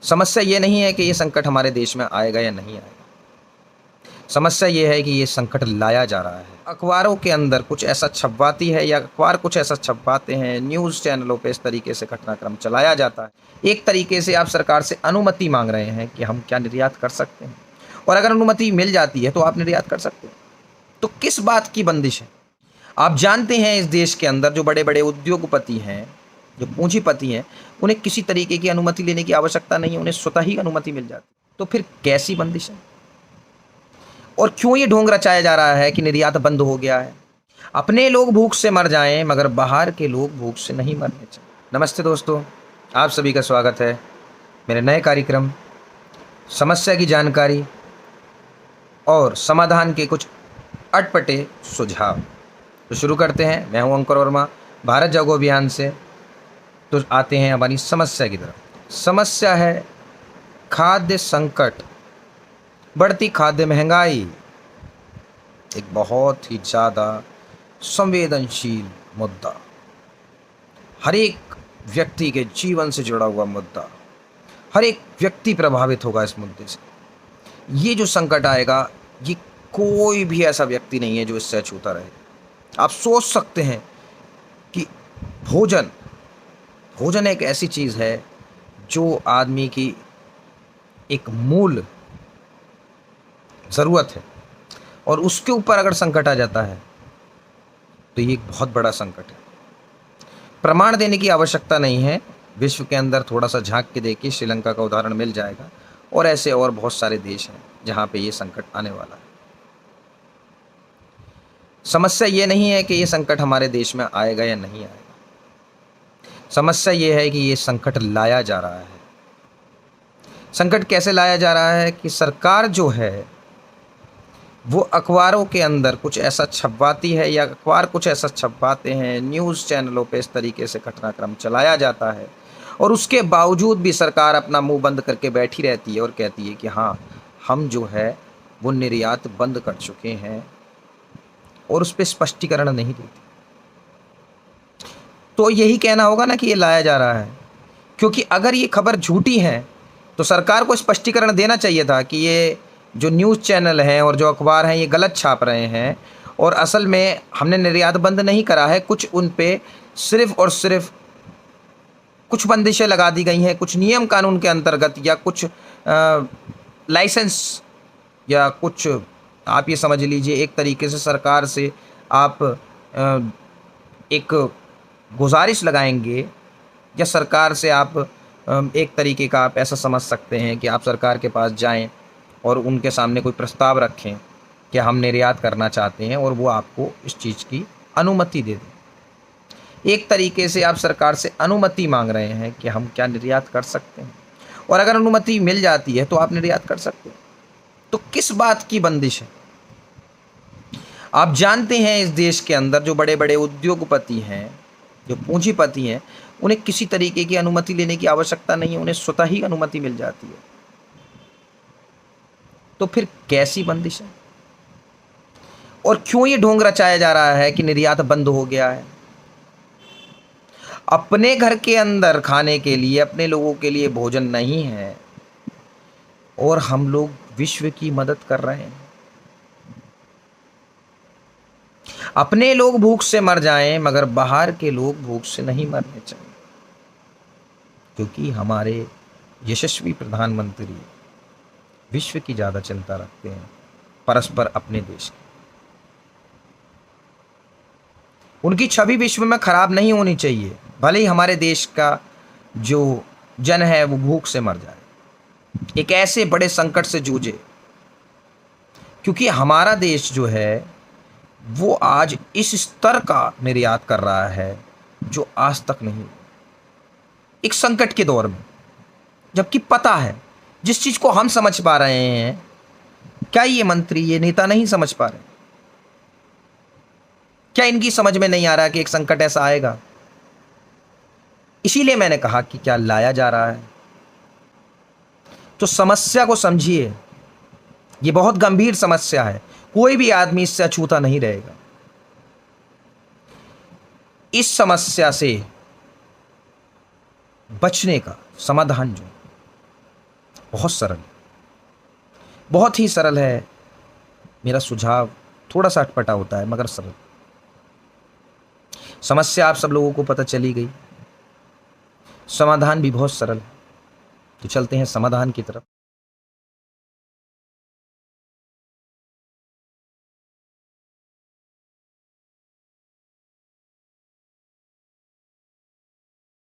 समस्या ये नहीं है कि ये संकट हमारे देश में आएगा या नहीं आएगा। समस्या ये है कि ये संकट लाया जा रहा है। अखबारों के अंदर कुछ ऐसा छपवाती है या अखबार कुछ ऐसा छपवाते हैं, न्यूज़ चैनलों पे इस तरीके से घटनाक्रम चलाया जाता है। एक तरीके से आप सरकार से अनुमति मांग रहे हैं कि हम क्या निर्यात कर सकते हैं, और अगर अनुमति मिल जाती है तो आप निर्यात कर सकते हैं। तो किस बात की बंदिश है? आप जानते हैं इस देश के अंदर जो बड़े-बड़े उद्योगपति हैं, जो पूंजीपति हैं, उन्हें किसी तरीके की अनुमति लेने की आवश्यकता नहीं है, उन्हें स्वतः ही अनुमति मिल जाती है। तो फिर कैसी बंदिश है? और क्यों ये ढोंग रचाया जा रहा है कि निर्यात बंद हो गया है? अपने लोग भूख से मर जाएं मगर बाहर के लोग भूख से नहीं मरने चाहिए। नमस्ते दोस्तों, आप सभी का स्वागत है मेरे नए कार्यक्रम समस्या की जानकारी और समाधान के कुछ अटपटे सुझाव। तो शुरू करते हैं। मैं हूं अंकुर वर्मा, भारत जागो अभियान से। तो आते हैं हमारी समस्या की तरफ। समस्या है खाद्य संकट, बढ़ती खाद्य महंगाई। एक बहुत ही ज़्यादा संवेदनशील मुद्दा, हर एक व्यक्ति के जीवन से जुड़ा हुआ मुद्दा, हर एक व्यक्ति प्रभावित होगा इस मुद्दे से। ये जो संकट आएगा, ये कोई भी ऐसा व्यक्ति नहीं है जो इससे अछूता रहे। आप सोच सकते हैं कि भोजन भोजन एक ऐसी चीज़ है जो आदमी की एक मूल ज़रूरत है, और उसके ऊपर अगर संकट आ जाता है तो ये एक बहुत बड़ा संकट है। प्रमाण देने की आवश्यकता नहीं है, विश्व के अंदर थोड़ा सा झांक के देखिए, श्रीलंका का उदाहरण मिल जाएगा, और ऐसे और बहुत सारे देश हैं जहाँ पे ये संकट आने वाला है। समस्या ये नहीं है कि ये संकट हमारे देश में आएगा या नहीं आएगा। समस्या ये है कि ये संकट लाया जा रहा है। संकट कैसे लाया जा रहा है कि सरकार जो है वो अखबारों के अंदर कुछ ऐसा छपवाती है या अखबार कुछ ऐसा छपवाते हैं, न्यूज़ चैनलों पे इस तरीके से घटनाक्रम चलाया जाता है, और उसके बावजूद भी सरकार अपना मुंह बंद करके बैठी रहती है और कहती है कि हाँ, हम जो है वो निर्यात बंद कर चुके हैं, और उस पर स्पष्टीकरण नहीं देती। तो यही कहना होगा ना कि ये लाया जा रहा है, क्योंकि अगर ये खबर झूठी है तो सरकार को स्पष्टीकरण देना चाहिए था कि ये जो न्यूज़ चैनल हैं और जो अखबार हैं ये गलत छाप रहे हैं, और असल में हमने निर्यात बंद नहीं करा है। कुछ उन पे सिर्फ़ और सिर्फ कुछ बंदिशें लगा दी गई हैं, कुछ नियम कानून के अंतर्गत, या कुछ लाइसेंस, या कुछ आप ये समझ लीजिए एक तरीके से सरकार से आप एक गुजारिश लगाएंगे, या सरकार से आप एक तरीके का आप ऐसा समझ सकते हैं कि आप सरकार के पास जाएं और उनके सामने कोई प्रस्ताव रखें कि हम निर्यात करना चाहते हैं, और वो आपको इस चीज़ की अनुमति दे दें। एक तरीके से आप सरकार से अनुमति मांग रहे हैं कि हम क्या निर्यात कर सकते हैं, और अगर अनुमति मिल जाती है तो आप निर्यात कर सकते हैं। तो किस बात की बंदिश है? आप जानते हैं इस देश के अंदर जो बड़े-बड़े उद्योगपति हैं, जो पूंजीपति हैं, उन्हें किसी तरीके की अनुमति लेने की आवश्यकता नहीं है, उन्हें स्वतः ही अनुमति मिल जाती है। तो फिर कैसी बंदिश है? और क्यों ये ढोंग रचाया जा रहा है कि निर्यात बंद हो गया है? अपने घर के अंदर खाने के लिए, अपने लोगों के लिए भोजन नहीं है, और हम लोग विश्व की मदद कर रहे हैं। अपने लोग भूख से मर जाएं मगर बाहर के लोग भूख से नहीं मरने चाहिए, क्योंकि हमारे यशस्वी प्रधानमंत्री विश्व की ज़्यादा चिंता रखते हैं, परस्पर अपने देश की। उनकी छवि विश्व में खराब नहीं होनी चाहिए, भले ही हमारे देश का जो जन है वो भूख से मर जाए, एक ऐसे बड़े संकट से जूझे, क्योंकि हमारा देश जो है वो आज इस स्तर का निर्यात कर रहा है जो आज तक नहीं, एक संकट के दौर में। जबकि पता है जिस चीज़ को हम समझ पा रहे हैं, क्या ये मंत्री, ये नेता नहीं समझ पा रहे? क्या इनकी समझ में नहीं आ रहा कि एक संकट ऐसा आएगा? इसीलिए मैंने कहा कि क्या लाया जा रहा है। तो समस्या को समझिए, ये बहुत गंभीर समस्या है, कोई भी आदमी इससे अछूता नहीं रहेगा। इस समस्या से बचने का समाधान जो बहुत सरल, बहुत ही सरल है। मेरा सुझाव थोड़ा सा अटपटा होता है मगर सरल। समस्या आप सब लोगों को पता चली गई, समाधान भी बहुत सरल है। तो चलते हैं समाधान की तरफ।